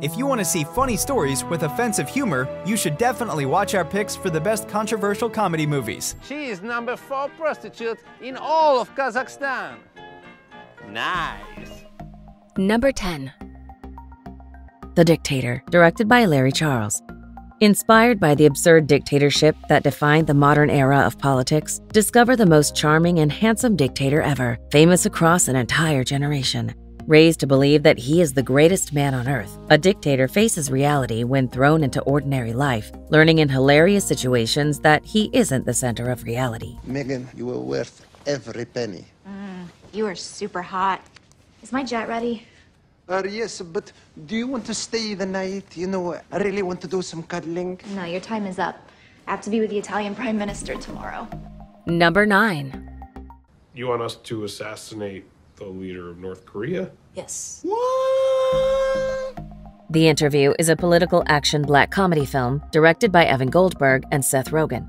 If you want to see funny stories with offensive humor, you should definitely watch our picks for the best controversial comedy movies. She is number 4 prostitute in all of Kazakhstan. Nice. Number 10. The Dictator, directed by Larry Charles. Inspired by the absurd dictatorship that defined the modern era of politics, discover the most charming and handsome dictator ever, famous across an entire generation. Raised to believe that he is the greatest man on earth, a dictator faces reality when thrown into ordinary life, learning in hilarious situations that he isn't the center of reality. Megan, you were worth every penny. You are super hot. Is my jet ready? Yes, but do you want to stay the night? You know, I really want to do some cuddling. No, your time is up. I have to be with the Italian Prime Minister tomorrow. Number 9. You want us to assassinate the leader of North Korea? Yes. What? The Interview is a political action black comedy film directed by Evan Goldberg and Seth Rogen,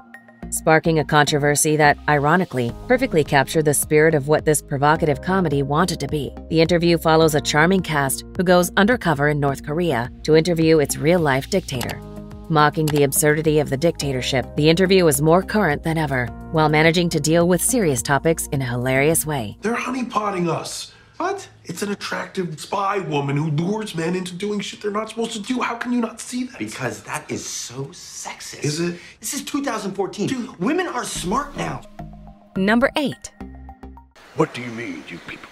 sparking a controversy that, ironically, perfectly captured the spirit of what this provocative comedy wanted to be. The Interview follows a charming cast who goes undercover in North Korea to interview its real-life dictator. Mocking the absurdity of the dictatorship, The Interview is more current than ever, while managing to deal with serious topics in a hilarious way. They're honeypotting us. What? It's an attractive spy woman who lures men into doing shit they're not supposed to do. How can you not see that? Because that is so sexist. Is it? This is 2014. Dude. Women are smart now. Number 8. What do you mean, you people?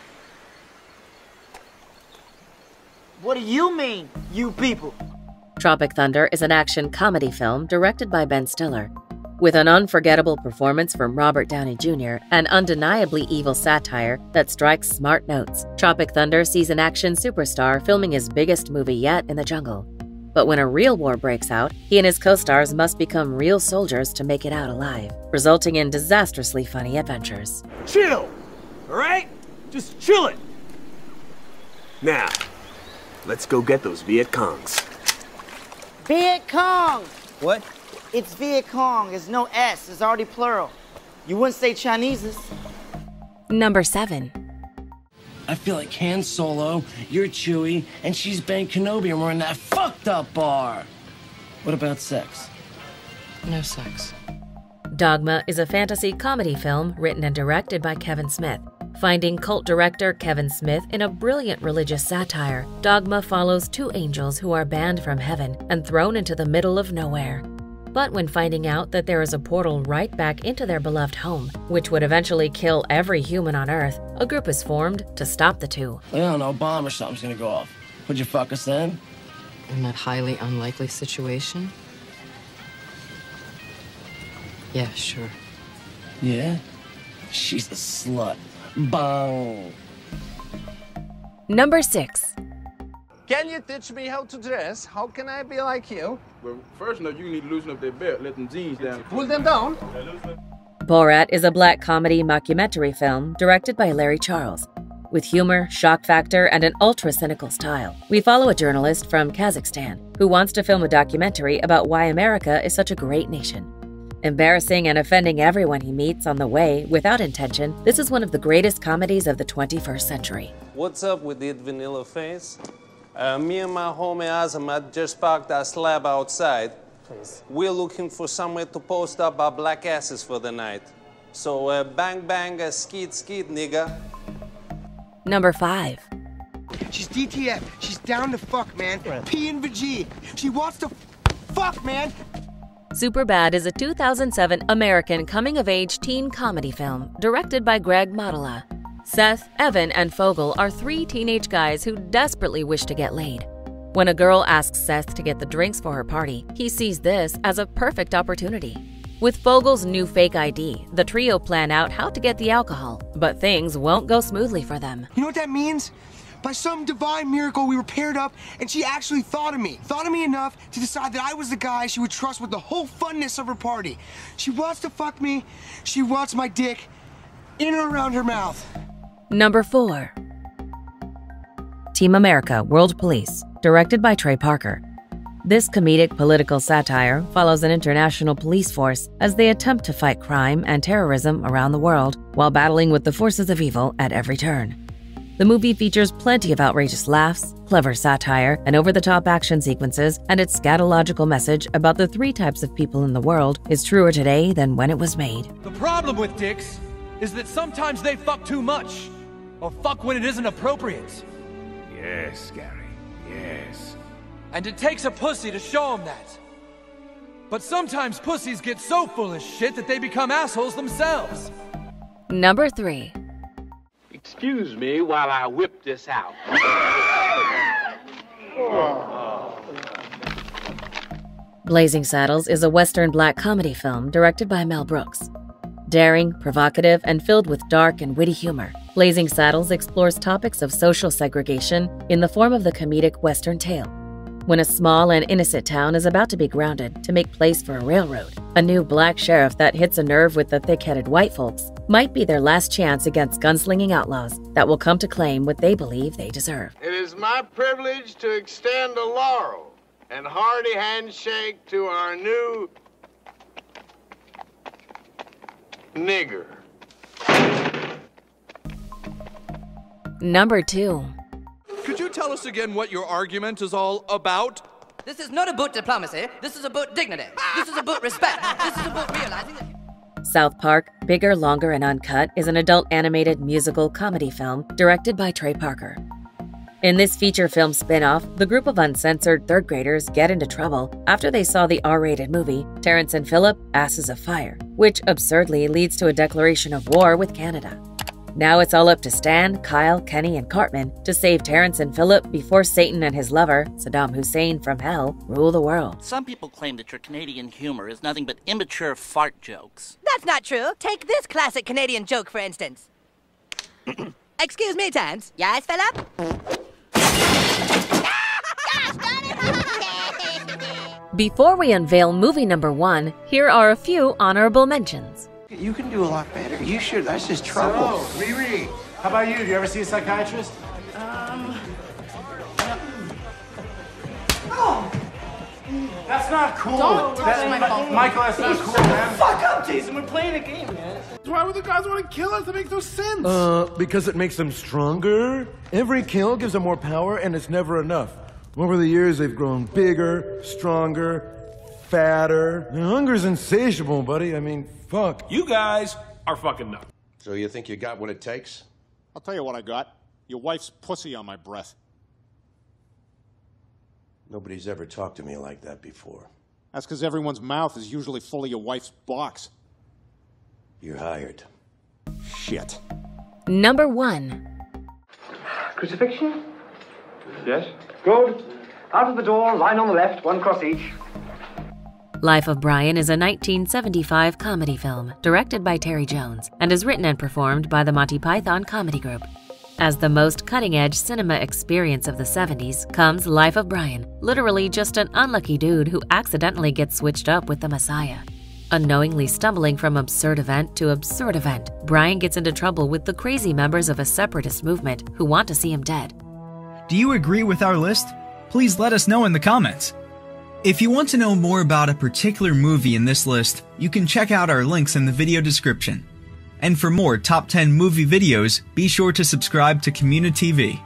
What do you mean, you people? Tropic Thunder is an action comedy film directed by Ben Stiller. With an unforgettable performance from Robert Downey Jr. and undeniably evil satire that strikes smart notes, Tropic Thunder sees an action superstar filming his biggest movie yet in the jungle. But when a real war breaks out, he and his co-stars must become real soldiers to make it out alive, resulting in disastrously funny adventures. Chill, all right? Just chill it. Now, let's go get those Viet Congs. Viet Cong! What? It's Viet Cong. It's no S. It's already plural. You wouldn't say Chinese's. Number 7. I feel like Han Solo, you're Chewie, and she's Ben Kenobi, and we're in that fucked up bar. What about sex? No sex. Dogma is a fantasy comedy film written and directed by Kevin Smith. Finding cult director Kevin Smith in a brilliant religious satire, Dogma follows 2 angels who are banned from heaven and thrown into the middle of nowhere. But when finding out that there is a portal right back into their beloved home, which would eventually kill every human on Earth, a group is formed to stop the 2. I don't know, a bomb or something's gonna go off. Would you fuck us then? In that highly unlikely situation? Yeah, sure. Yeah? She's a slut. Bang! Number 6. Can you teach me how to dress? How can I be like you? Well, first, you need to loosen up their belt, let them jeans down. Pull them down. Borat is a black comedy mockumentary film directed by Larry Charles. With humor, shock factor, and an ultra-cynical style, we follow a journalist from Kazakhstan who wants to film a documentary about why America is such a great nation. Embarrassing and offending everyone he meets on the way without intention, this is one of the greatest comedies of the 21st century. What's up with that vanilla face? Me and my homie Azamat just parked our slab outside. Please. We're looking for somewhere to post up our black asses for the night. So bang bang, skeet skeet, nigga. Number 5. She's DTF. She's down to fuck, man. P and G. She wants to fuck, man. Superbad is a 2007 American coming-of-age teen comedy film directed by Greg Motola. Seth, Evan, and Fogel are 3 teenage guys who desperately wish to get laid. When a girl asks Seth to get the drinks for her party, he sees this as a perfect opportunity. With Fogel's new fake ID, the trio plan out how to get the alcohol, but things won't go smoothly for them. You know what that means? By some divine miracle, we were paired up, and she actually thought of me. Thought of me enough to decide that I was the guy she would trust with the whole funness of her party. She wants to fuck me. She wants my dick in or around her mouth. Number 4. Team America: World Police, directed by Trey Parker. This comedic political satire follows an international police force as they attempt to fight crime and terrorism around the world while battling with the forces of evil at every turn. The movie features plenty of outrageous laughs, clever satire, and over-the-top action sequences, and its scatological message about the 3 types of people in the world is truer today than when it was made. The problem with dicks is that sometimes they fuck too much, or fuck when it isn't appropriate. Yes, Gary, yes. And it takes a pussy to show them that. But sometimes pussies get so full of shit that they become assholes themselves. Number 3. Excuse me while I whip this out. Blazing Saddles is a Western black comedy film directed by Mel Brooks. Daring, provocative, and filled with dark and witty humor, Blazing Saddles explores topics of social segregation in the form of the comedic Western tale. When a small and innocent town is about to be grounded to make place for a railroad, a new black sheriff that hits a nerve with the thick-headed white folks might be their last chance against gunslinging outlaws that will come to claim what they believe they deserve. It is my privilege to extend a laurel and hearty handshake to our new nigger. Number 2. Could you tell us again what your argument is all about? This is not about diplomacy. This is about dignity. This is about respect. This is about realizing that... South Park, Bigger, Longer, and Uncut is an adult animated musical comedy film directed by Trey Parker. In this feature film spin-off, the group of uncensored third graders get into trouble after they saw the R-rated movie Terrence and Phillip: Asses of Fire, which absurdly leads to a declaration of war with Canada. Now it's all up to Stan, Kyle, Kenny, and Cartman to save Terrence and Phillip before Satan and his lover, Saddam Hussein from hell, rule the world. Some people claim that your Canadian humor is nothing but immature fart jokes. That's not true. Take this classic Canadian joke, for instance. Excuse me, Terrence. Yes, Phillip? Before we unveil movie number 1, here are a few honorable mentions. You can do a lot better. You should. That's just trouble. So, Riri, how about you? Do you ever see a psychiatrist? That's not cool. Don't touch my phone. Michael, that's not cool, man. Fuck up, Jason. We're playing a game, man. Why would the guys want to kill us? That makes no sense. Because it makes them stronger. Every kill gives them more power, and it's never enough. Over the years, they've grown bigger, stronger, fatter. Their hunger's insatiable, buddy. I mean, fuck. You guys are fucking nuts. So you think you got what it takes? I'll tell you what I got. Your wife's pussy on my breath. Nobody's ever talked to me like that before. That's because everyone's mouth is usually full of your wife's box. You're hired. Shit. Number 1. Crucifixion? Yes. Good. Out of the door, line on the left, 1 cross each. Life of Brian is a 1975 comedy film directed by Terry Jones and is written and performed by the Monty Python Comedy Group. As the most cutting-edge cinema experience of the 70s comes Life of Brian, literally just an unlucky dude who accidentally gets switched up with the Messiah. Unknowingly stumbling from absurd event to absurd event, Brian gets into trouble with the crazy members of a separatist movement who want to see him dead. Do you agree with our list? Please let us know in the comments. If you want to know more about a particular movie in this list, you can check out our links in the video description. And for more top 10 movie videos, be sure to subscribe to Community TV.